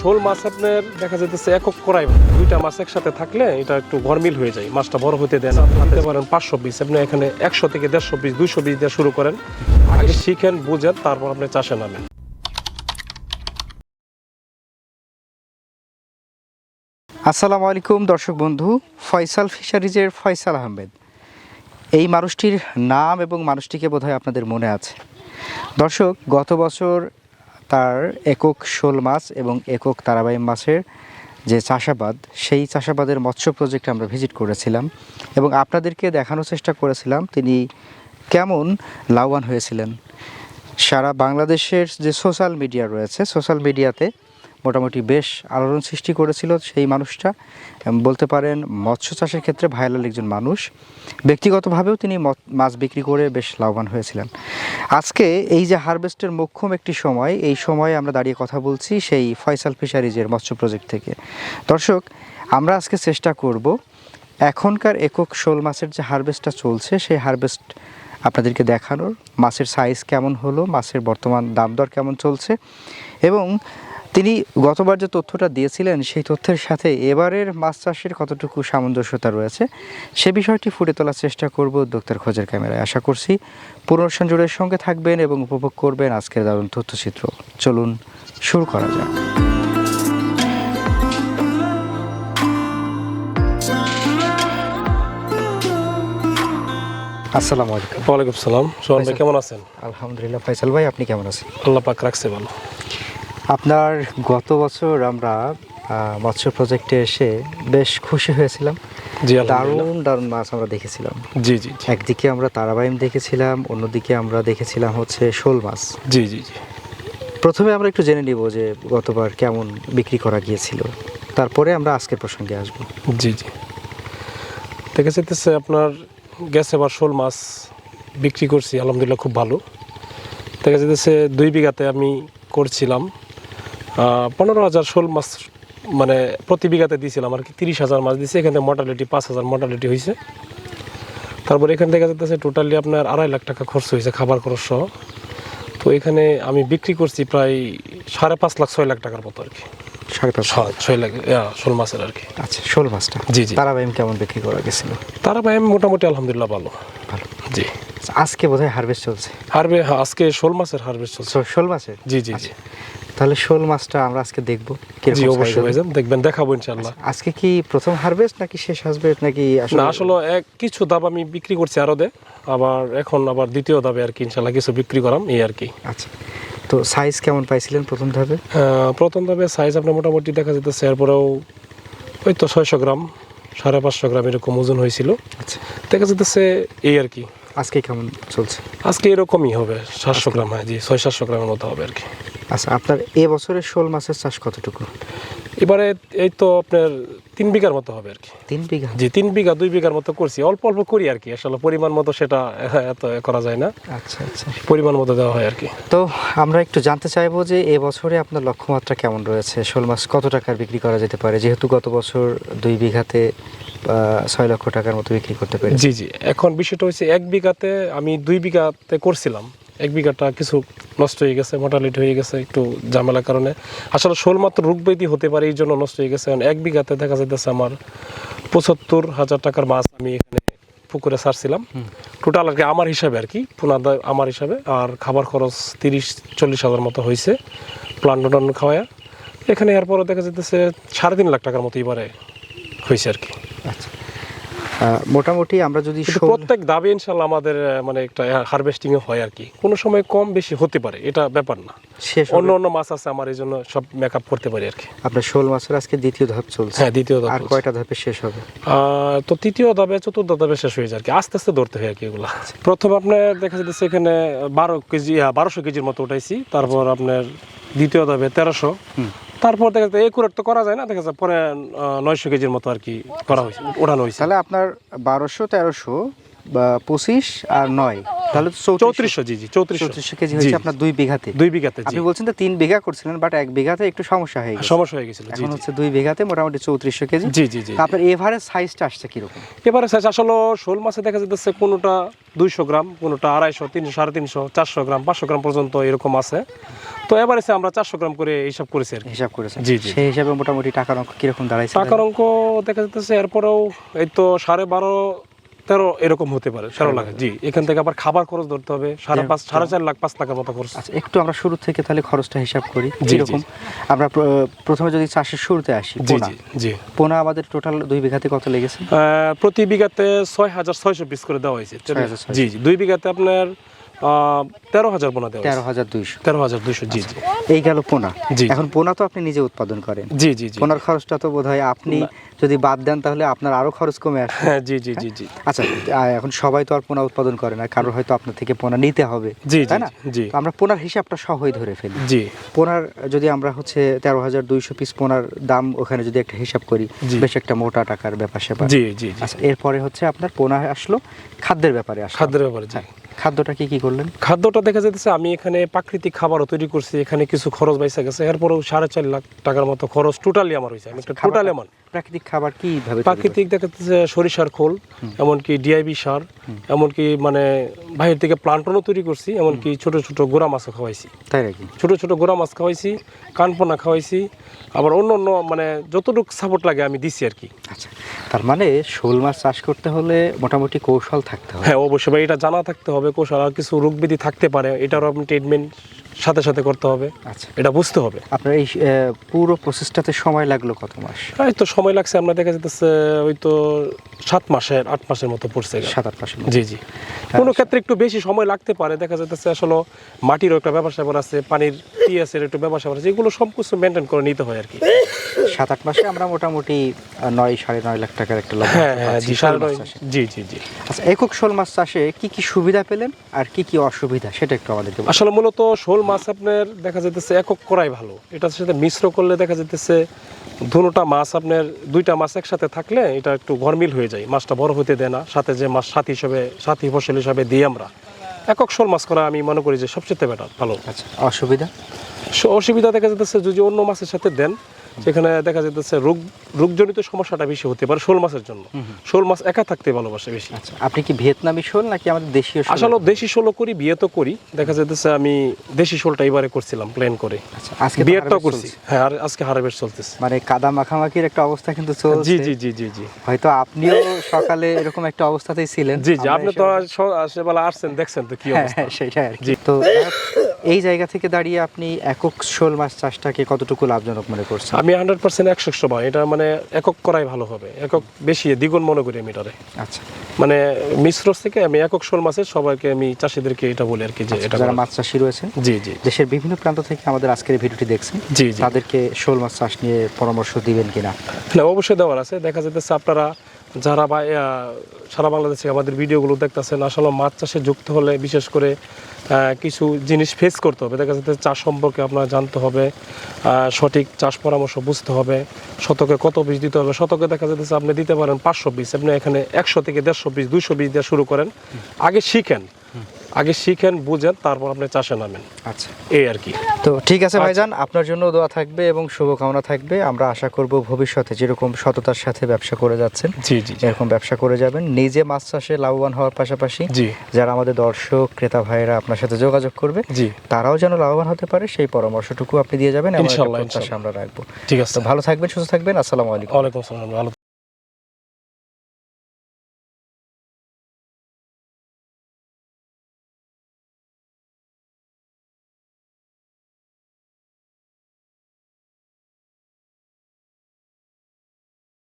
শোল মাছ আপনার দেখা যাইতেছে একক করাই দুইটা মাছ একসাথে থাকলে এটা একটু গরমিল হয়ে যায়, মাছটা বড় হতে দেন দিতে পারেন 500 পিস, আপনি এখানে 100 থেকে 150 পিস 200 পিস দিয়ে শুরু করেন, আগে শিখেন বুঝেন তারপর আপনি চাষে নামেন। আসসালামু আলাইকুম দর্শক বন্ধু, ফয়সাল ফিশারিজের ফয়সাল আহমেদ এই মানুষটির নাম এবং মানুষটিকে বোধহয় আপনাদের মনে আছে। দর্শক, গত বছর তার একক শোল মাছ এবং একক তারাবাইম মাছের যে চাষাবাদ, সেই চাষাবাদের মৎস্য প্রজেক্টে আমরা ভিজিট করেছিলাম এবং আপনাদেরকে দেখানোর চেষ্টা করেছিলাম তিনি কেমন লাভবান হয়েছিলেন। সারা বাংলাদেশের যে সোশ্যাল মিডিয়া রয়েছে, সোশ্যাল মিডিয়াতে মোটামুটি বেশ আলোড়ন সৃষ্টি করেছিল সেই মানুষটা। বলতে পারেন মৎস্য চাষের ক্ষেত্রে ভাইরাল একজন মানুষ। ব্যক্তিগতভাবেও তিনি মাছ বিক্রি করে বেশ লাভবান হয়েছিলেন। আজকে এই যে হারভেস্টের মোক্ষম একটি সময়, এই সময়ে আমরা দাঁড়িয়ে কথা বলছি সেই ফয়সাল ফিশারিজের মৎস্য প্রজেক্ট থেকে। দর্শক, আমরা আজকে চেষ্টা করব এখনকার একক শোল মাছের যে হারভেস্টটা চলছে সেই হারভেস্ট আপনাদেরকে দেখানোর, মাছের সাইজ কেমন হলো, মাছের বর্তমান দাম দর কেমন চলছে এবং তিনি গতবার যে তথ্যটা দিয়েছিলেন সেই তথ্যের সাথে এবারের মাছ চাষের কতটুকু সামঞ্জস্যতা রয়েছে সে বিষয়টি ফুটে তোলার চেষ্টা করব উদ্যোক্তার খোঁজের ক্যামেরায়। আশা করছি পুরো সঞ্জুরের সঙ্গে থাকবেন এবং উপভোগ করবেন আজকের দারুণ তথ্যচিত্র। চলুন শুরু করা যাক। আসসালামু আলাইকুম। ওয়ালাইকুম সালাম। সোহান ভাই কেমন আছেন? আলহামদুলিল্লাহ। ফয়সাল ভাই, আপনি কেমন আছেন? আল্লাহ পাক রাখছে ভালো। আপনার গত বছর আমরা মৎস্য প্রজেক্টে এসে বেশ খুশি হয়েছিলাম। জি, দারুণ দারুণ মাছ আমরা দেখেছিলাম। জি জি। একদিকে আমরা তারাবাইম দেখেছিলাম, অন্যদিকে আমরা দেখেছিলাম হচ্ছে শোল মাছ। জি জি জি। প্রথমে আমরা একটু জেনে নিব যে গতবার কেমন বিক্রি করা গিয়েছিল, তারপরে আমরা আজকের প্রসঙ্গে আসব। জি জি। দেখা যাইতেছে আপনার গেছে এবার শোল মাছ বিক্রি করছি আলহামদুলিল্লাহ খুব ভালো। দেখা যাইতেছে 2 বিঘাতে আমি করছিলাম 15,000 শোল মাছ, মানে প্রতি বিঘাতে দিয়েছিলাম আর কি 30,000 মাছ দিয়েছি। এখানে মোটালিটি 5,000 মোটালিটি হয়েছে। তারপর এখান থেকে যেতেছে টোটালি আপনার 2.5 লাখ টাকা খরচ হয়েছে খাবার খরচ সহ। তো এখানে আমি বিক্রি করছি প্রায় 5.5 লাখ 6 লাখ টাকার মতো আর কি। 6 লাখ শোল মাছের আর কি। আচ্ছা, শোল মাছটা। জি জি। তারাবাইম কেমন বিক্রি করা গেছিল? তারাবাইম মোটামুটি আলহামদুলিল্লাহ ভালো। ভালো। জি। আজকে বোধহয় হারভেস্ট চলছে। আজকে শোল মাছের হারভেস্ট চলছে। শোল মাছের? জি জি জি। তাহলে শোল মাছটা আমরা আজকে দেখবো। জি অবশ্যই ভাইজান, দেখবেন, দেখাবো ইনশাআল্লাহ। আজকে কি প্রথম হারভেস্ট নাকি শেষ হারভেস্ট নাকি? না, আসলে কিছু দাব আমি বিক্রি করছি আরদে, এখন আবার দ্বিতীয় দাবে আর কি ইনশাআল্লাহ কিছু বিক্রি করাম এই আর কি। আচ্ছা, তো সাইজ কেমন পাইছিলেন প্রথম ধাপে? প্রথম দাবে সাইজ আপনার মোটামুটি দেখা যেতেছে, এরপরেও ওই তো 600 গ্রাম 550 গ্রাম এরকম ওজন হয়েছিল। আচ্ছা, দেখা যেতেছে এই আর কি। আজকে কেমন চলছে? আজকে এরকমই হবে 700 গ্রাম। হ্যাঁ জি, 600-700 গ্রামের মতো হবে আর কি। আচ্ছা, আপনার এবছরের শোল মাছের চাষ কতটুকু? এবারে এই তো আপনার 3 বিঘার মতো হবে আর কি। 3 বিঘা? জি, 3 বিঘা 2 বিঘার মতো করছি, অল্প অল্প করি আর কি। আসলে পরিমাণ মতো সেটা এত করা যায় না। আচ্ছা আচ্ছা, পরিমাণ মতো দেওয়া হয় আর কি। তো আমরা একটু জানতে চাইবো যে এবছরে আপনার লক্ষ্যমাত্রা কেমন রয়েছে? শোল মাছ কত টাকার বিক্রি করা যেতে পারে, যেহেতু গত বছর 2 বিঘাতে 6 লক্ষ টাকার মতো বিক্রি করতে পেরেছি? জি জি। এখন বিষয়টা হচ্ছে 1 বিঘাতে আমি 2 বিঘাতে করছিলাম, 1 বিঘাটা কিছু নষ্ট হয়ে গেছে, মোটালিটি হয়ে গেছে একটু ঝামেলার কারণে। আসলে শোল মাত্র রোগব্যাধি হতে পারে, এই জন্য নষ্ট হয়ে গেছে। 1 বিঘাতে দেখা যাইতেছে আমার 75,000 টাকার মাছ আমি এখানে পুকুরে ছাড়ছিলাম টোটাল আর কি, আমার হিসাবে আর কি, পুনাদা আমার হিসাবে। আর খাবার খরচ 30-40 হাজার মতো হয়েছে প্লান্ট খাওয়ায় এখানে। এরপরে দেখা যাইতেছে 3.5 লাখ টাকার মতো এবারে হয়েছে আর কি। আচ্ছা, মোটামুটি আমরা যদি প্রত্যেক দাবে ইনশাল্লাহ আমাদের মানে একটা হারভেস্টিং হয় আর কি। কোনো সময় কম বেশি হতে পারে, এটা ব্যাপার না। অন্য অন্য মাছ আছে আমার, এই জন্য সব মেকআপ করতে পারি আর কি। আপনার শোল মাছের আজকে দ্বিতীয় ধাপ চলছে? হ্যাঁ, দ্বিতীয় ধাপ। আর কয়টা ধাপে শেষ হবে? তো তৃতীয় ধাপে চতুর্থ ধাপে শেষ হয়ে যায় আর কি, আস্তে আস্তে ধরতে হয় আর কি এগুলা। প্রথম আপনার দেখা যাচ্ছে এখানে 1200 কেজির মতো উঠাইছি। তারপর আপনার দ্বিতীয় ধাপে 1300। তারপর দেখা যাচ্ছে একুরেট তো করা যায় না, দেখা যাচ্ছে পরে 900 কেজির মতো আর কি করা হয়েছে, ওঠানো হয়েছে। তাহলে আপনার 1200, 1300 বা 25 আর 9, তাহলে তো 3400, জি জি 3400 কেজি হয়েছে আপনার 2 বিঘাতে। 2 বিঘাতে, জি। আপনি বলছেন তো 3 বিঘা করছিলেন, বাট 1 বিঘাতে একটু সমস্যা হয়ে গেছে। সমস্যা হয়ে গেছিল, জি এখন জি। হচ্ছে 2 বিঘাতে মোটামুটি 3400 কেজি। জি জি জি। তো আপনার এভারেজ সাইজটা আসছে কিরকম? এবারে সাইজ আসলে শোল মাছে দেখা যাচ্ছে কোনোটা 200 গ্রাম, কোনোটা 250, 300, 350, 400 গ্রাম, 500 গ্রাম পর্যন্ত এরকম আছে। তো এবারে আমরা 400 গ্রাম করে হিসাব করেছি আর কি। হিসাব করেছেন? জি জি। সেই হিসাবে মোটামুটি টাকার অঙ্ক কিরকম দাঁড়াইছে? টাকার অঙ্ক দেখা যাচ্ছে এরপরেও এই তো 12.5, 13 এরকম হতে পারে, 13 লাখ, জি। এখান থেকে আবার খাবার খরচ ধরতে হবে 5.5, 4.5 লাখ, 5 লাখের মতো খরচ। আচ্ছা, একটু আমরা শুরু থেকে তাহলে খরচটা হিসাব করি জি, কিরকম। আমরা প্রথমে যদি চাষের শুরুতে আসি, জি পোনা। জি জি। পোনা আমাদের টোটাল 2 বিঘাতে কত লেগেছে? প্রতি বিঘাতে 6600 পিস করে দেওয়া হয়েছে। 6600, জি জি। 2 বিঘাতে আপনার 13,000 পোনা দেওয়া হয়েছে। 13,200। 13,200, জি জি। এই গেল পোনা। জি। এখন পোনা তো আপনি নিজে উৎপাদন করেন। জি জি জি। পোনার খরচটা তো বোধহয় আপনি যদি বাদ দেন তাহলে আপনার আরো খরচ কমে আসে। হ্যাঁ, জি জি জি জি। আচ্ছা, এখন সবাই তো আর পোনা উৎপাদন করে না, কারোর হয়তো আপনার থেকে পোনা নিতে হবে, জি তাই জি না? জি। তো আমরা পোনার হিসাবটা সহই ধরে ফেলি। জি পোনার যদি আমরা হচ্ছে 13,200 পিস পোনার দাম ওখানে যদি একটা হিসাব করি, জি। বেশ একটা মোটা টাকার ব্যাপার স্যাপার। জি জি জি। আচ্ছা, এরপরে হচ্ছে আপনার পোনা আসলো, খাদ্যের ব্যাপারে আসলো। খাদ্যের ব্যাপারে, জি। খাদ্যটা কি করলেন? খাদ্যটা দেখা যাচ্ছে আমি এখানে প্রাকৃতিক খাবারও তৈরি করছি, এখানে কিছু খরচ বাইসা গেছে, এরপরেও 4.5 লাখ টাকার মতো খরচ টোটালি আমার হয়েছে। আমি একটা টোটাল এমন প্রাকৃতিক খাবার কিভাবে? প্রাকৃতিক দেখা যাচ্ছে সরিষার খোল, এমনকি ডিআইবি সার, এমনকি মানে বাইরে থেকে প্লান্টনও তৈরি করছি, এমনকি ছোট ছোট গোড়া মাছও খাওয়াইছি। তাই নাকি? ছোট ছোট গোড়া মাছ খাওয়াইছি, কানপোনা খাওয়াইছি, আবার অন্য অন্য মানে যতটুকু সাপোর্ট লাগে আমি দিছি আর কি। আচ্ছা, তার মানে শোল মাছ চাষ করতে হলে মোটামুটি কৌশল থাকতে হবে। হ্যাঁ, অবশ্যই ভাই, এটা জানা থাকতে হবে, কৌশল। আর কিছু রোগ ব্যাধি থাকতে পারে, এটারও আপনি ট্রিটমেন্ট সাথে সাথে করতে হবে। আচ্ছা, এটা বুঝতে হবে। আপনার এই পুরো প্রসেসটাতে সময় লাগলো কত মাস? এই তো সময় লাগছে, আমরা দেখা যাচ্ছে ওই তো 7 মাসের 8 মাসের মতো পড়ছে। 7-8 মাসের। জি জি। কোনো ক্ষেত্রে একটু বেশি সময় লাগতে পারে, দেখা যাচ্ছে আসলে মাটিরও একটা ব্যাপার স্যাপার আছে, পানির পিএসের একটু ব্যাপার স্যাপার আছে, এগুলো সব কিছু মেনটেন করে নিতে হয় আর কি। 7-8 মাসে আমরা মোটামুটি 9-9.5 লাখ টাকার একটা লাভ। হ্যাঁ হ্যাঁ, জি, জি জি জি। আচ্ছা, একক শোল মাছ চাষে কি কি সুবিধা পেলেন আর কি কি অসুবিধা সেটা একটু আমাদেরকে বলুন। আসলে মূলত শোল মাছ আপনার দেখা যাচ্ছে একক করাই ভালো, এটার সাথে মিশ্র করলে দেখা যাচ্ছে দুটোটা মাছ আপনার 2টা মাছ একসাথে থাকলে এটা একটু গরমিল হয়ে যায়, মাছটা বড় হতে দেয় না। সাথে যে মাছ সাথী ফসল হিসাবে দিই আমরা, একক শোল মাছ করা আমি মনে করি যে সবচেয়ে বেটার, ভালো। আচ্ছা, অসুবিধা? অসুবিধা দেখা যাচ্ছে যদি অন্য মাছের সাথে দেন, সেখানে দেখা যাচ্ছে রোগজনিত সমস্যাটা বেশি হতে পারে শোল মাছের জন্য। শোল মাছ একা থাকতে ভালোবাসে বেশি। আচ্ছা, আপনি কি ভিয়েতনামি শোল নাকি আমাদের দেশীয় শোল? আসলে দেশি শোলও করি, বিয়ে তো করি। দেখা যাচ্ছে আমি দেশি শোলটা এবারে করছিলাম প্ল্যান করে। আচ্ছা, আজকে বিয়েটাও করছি। হ্যাঁ, আর আজকে হারভেস্ট চলতেছে। মানে কাদা মাখামাখির একটা অবস্থা কিন্তু চলছে। জি জি জি জি জি। হয়তো আপনিও সকালে এরকম একটা অবস্থাতেই ছিলেন। জি জি, আপনি তো সেবেলা আসছেন, দেখছেন তো কি অবস্থা। সেটাই আর কি। তো এই জায়গা থেকে দাঁড়িয়ে আপনি একক শোল মাছ চাষটাকে কতটুকু লাভজনক মনে করছেন? আমি 100% 100 ভাই, এটা মানে একক করাই ভালো হবে, একক বেশি দ্বিগুণ মনে করি আমি এটারে। আচ্ছা, মানে মিশ্র থেকে আমি একক শোল মাছের সবাইকে আমি চাষিদেরকে এটা বলি আর কি, যে এটা যারা মাছ চাষি রয়েছেন, জি জি, দেশের বিভিন্ন প্রান্ত থেকে আমাদের আজকের ভিডিওটি দেখছেন, জি জি, তাদেরকে শোল মাছ চাষ নিয়ে পরামর্শ দিবেন কিনা? না, অবশ্যই দেওয়ার আছে। দেখা যাচ্ছে আপনারা যারা বা সারা বাংলাদেশে আমাদের ভিডিওগুলো দেখতেছেন, আসলে মাছ চাষে যুক্ত হলে বিশেষ করে কিছু জিনিস ফেস করতে হবে। দেখা যাচ্ছে চাষ সম্পর্কে আপনার জানতে হবে, সঠিক চাষ পরামর্শ বুঝতে হবে, শতকে কত বীজ দিতে হবে। শতকে দেখা যাচ্ছে আপনি দিতে পারেন 500 বীজ, আপনি এখানে 100 থেকে 150 বীজ, 200 বীজ দিয়ে শুরু করেন। আগে শিখেন, বুঝেন, তারপর আপনি চাষে নামেন। আচ্ছা, এই আর কি। তো ঠিক আছে ভাইজান, আপনার জন্য দোয়া থাকবে এবং শুভকামনা থাকবে। আমরা আশা করব ভবিষ্যতে যেরকম সততার সাথে ব্যবসা করে যাচ্ছেন, জি জি, এরকম ব্যবসা করে যাবেন, নিজে মাছ চাষে লাভবান হওয়ার পাশাপাশি জি, যারা আমাদের দর্শক ক্রেতা ভাইয়েরা আপনার সাথে যোগাযোগ করবে, জি, তারাও যেন লাভবান হতে পারে সেই পরামর্শটুকু আপনি দিয়ে যাবেন, ইনশাআল্লাহ, আমরা রাখবো। ঠিক আছে। তো ভালো থাকবেন, সুস্থ থাকবেন। আসসালামু আলাইকুম। ওয়ালাইকুম আসসালাম। ভালো